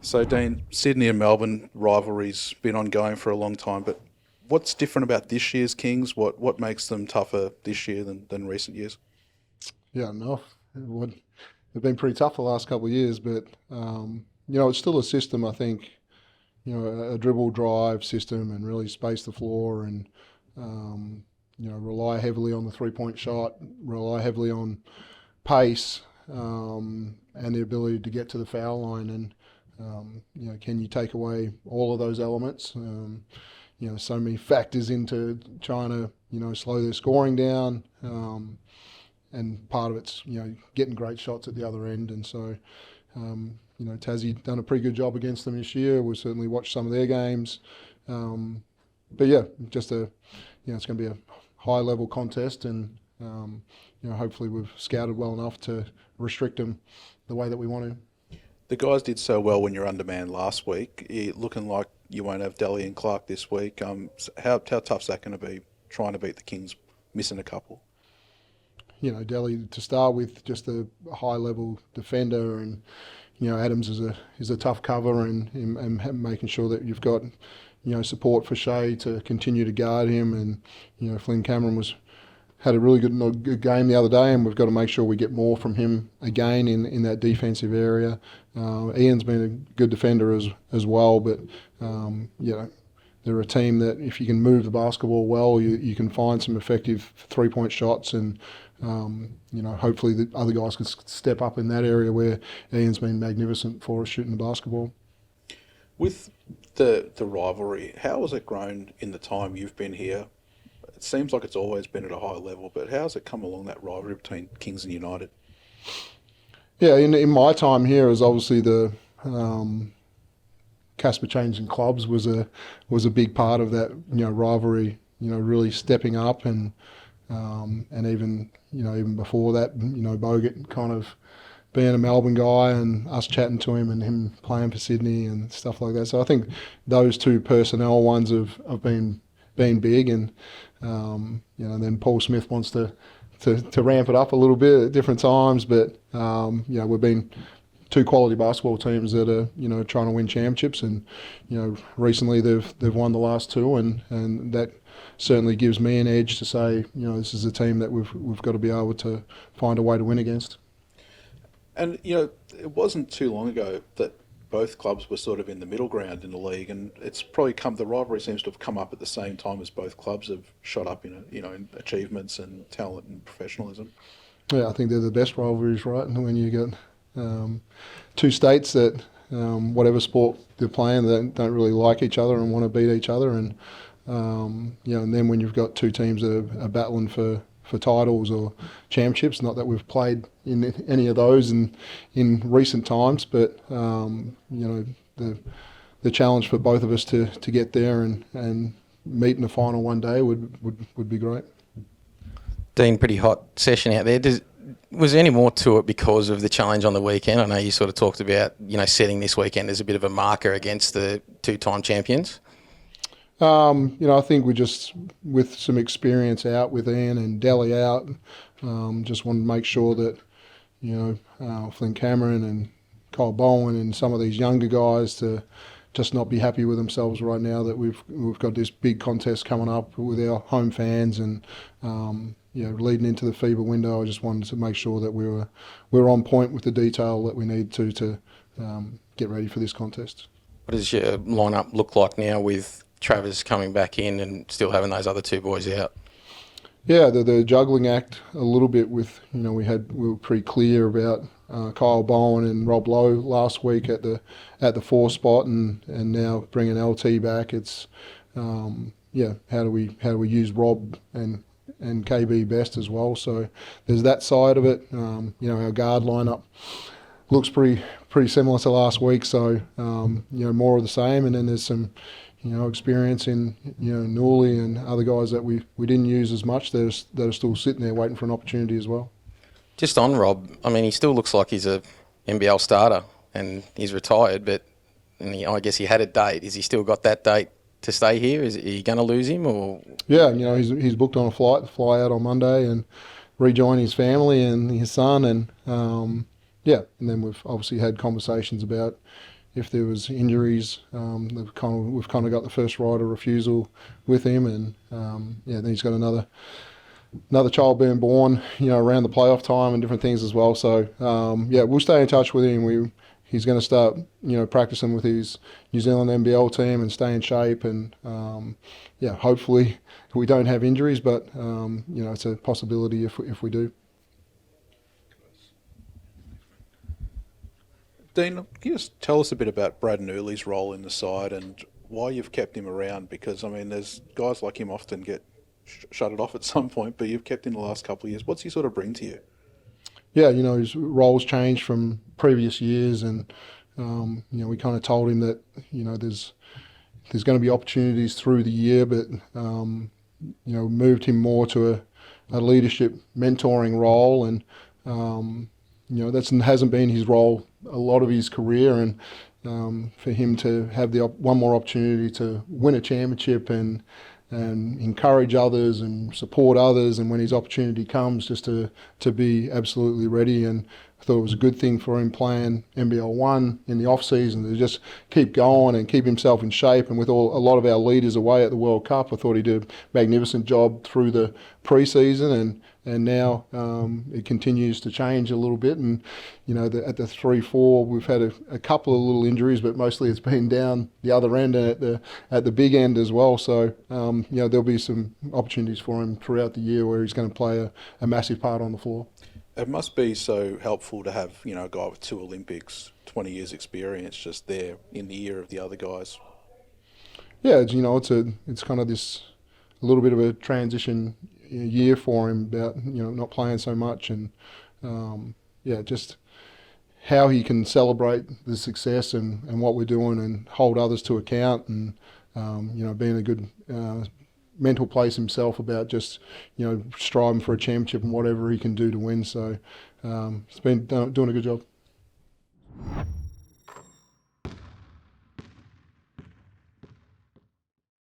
So, Dean, Sydney and Melbourne rivalry's been ongoing for a long time, but what's different about this year's Kings? What makes them tougher this year than recent years? Yeah, no, they've been pretty tough the last couple of years, but it's still a system. I think a dribble drive system and really space the floor and rely heavily on the 3-point shot, rely heavily on pace and the ability to get to the foul line. And can you take away all of those elements? So many factors into trying to slow their scoring down. And part of it's getting great shots at the other end, and so Tassie done a pretty good job against them this year. We'll certainly watch some of their games, but yeah, just it's going to be a high level contest, and hopefully we've scouted well enough to restrict them the way that we want to. The guys did so well when you're undermanned last week. Looking like you won't have Daly and Clark this week. How tough's that going to be trying to beat the Kings, missing a couple? Delhi to start with, just a high level defender, and Adams is a tough cover, and making sure that you've got support for Shea to continue to guard him, and Flynn Cameron had a really good game the other day, and we've got to make sure we get more from him again in that defensive area. Ian's been a good defender as well, but they're a team that if you can move the basketball well, you can find some effective 3-point shots, and hopefully the other guys can step up in that area where Ian's been magnificent for us shooting the basketball. With the rivalry, how has it grown in the time you've been here? It seems like it's always been at a high level, but how has it come along, that rivalry between Kings and United? Yeah, in my time here, is obviously the Casper changing clubs was a big part of that rivalry. Really stepping up, and even before that, Bogut kind of being a Melbourne guy and us chatting to him and him playing for Sydney and stuff like that. So I think those two personnel ones have been big, and then Paul Smith wants to ramp it up a little bit at different times, but we've been two quality basketball teams that are trying to win championships, and recently they've won the last two, and that certainly gives me an edge to say this is a team that we've got to be able to find a way to win against. And it wasn't too long ago that both clubs were sort of in the middle ground in the league, and it's probably the rivalry seems to have come up at the same time as both clubs have shot up in achievements and talent and professionalism. Yeah, I think they're the best rivalries, right? And when you get two states that whatever sport they're playing, they don't really like each other and want to beat each other, and and then when you've got two teams that are battling for titles or championships, not that we've played in any of those in recent times, but the challenge for both of us to get there and meet in the final one day would be great. Dean, pretty hot session out there. Was there any more to it because of the challenge on the weekend? I know you sort of talked about setting this weekend as a bit of a marker against the two-time champions. I think we just, with some experience out with Ian and Delhi out, just wanted to make sure that, Flynn Cameron and Kyle Bowen and some of these younger guys to just not be happy with themselves right now that we've got this big contest coming up with our home fans, and leading into the FIBA window. I just wanted to make sure that we were on point with the detail that we need to get ready for this contest. What does your lineup look like now with Travers coming back in and still having those other two boys out? Yeah, the juggling act a little bit with, we were pretty clear about Kyle Bowen and Rob Lowe last week at the 4 spot, and now bringing LT back. It's how do we use Rob and KB best as well? So there's that side of it. Our guard lineup looks pretty similar to last week, so more of the same, and then there's some experience in Nooley and other guys that we didn't use as much that are still sitting there waiting for an opportunity as well. Just on Rob, I mean, he still looks like he's a NBL starter, and he's retired, but I guess he had a date. Has he still got that date to stay here? Are you going to lose him, or? Yeah, he's booked on a flight to fly out on Monday and rejoin his family and his son, and and then we've obviously had conversations about if there was injuries. We've kind of got the first right of refusal with him, and then he's got another child being born, around the playoff time and different things as well. So we'll stay in touch with him. He's going to start, practicing with his New Zealand NBL team and stay in shape. And hopefully we don't have injuries, but it's a possibility if we do. Dean, can you just tell us a bit about Brad Newley's role in the side and why you've kept him around? Because, I mean, there's guys like him often get shutted off at some point, but you've kept him the last couple of years. What's he sort of bring to you? Yeah, his roles changed from previous years, and we kind of told him that there's going to be opportunities through the year, but moved him more to a leadership mentoring role, and that hasn't been his role a lot of his career, and for him to have the one more opportunity to win a championship and encourage others and support others, and when his opportunity comes, just to be absolutely ready. And I thought it was a good thing for him playing NBL 1 in the off season to just keep going and keep himself in shape. And with a lot of our leaders away at the World Cup, I thought he did a magnificent job through the pre-season, and now it continues to change a little bit. And at the 3-4, we've had a couple of little injuries, but mostly it's been down the other end and at the big end as well. So there'll be some opportunities for him throughout the year where he's going to play a massive part on the floor. It must be so helpful to have a guy with 2 Olympics, 20 years experience, just there in the ear of the other guys. Yeah, it's kind of this a little bit of a transition year for him about not playing so much, and just how he can celebrate the success and what we're doing and hold others to account, and being a good mental place himself about just striving for a championship and whatever he can do to win. So he's been doing a good job.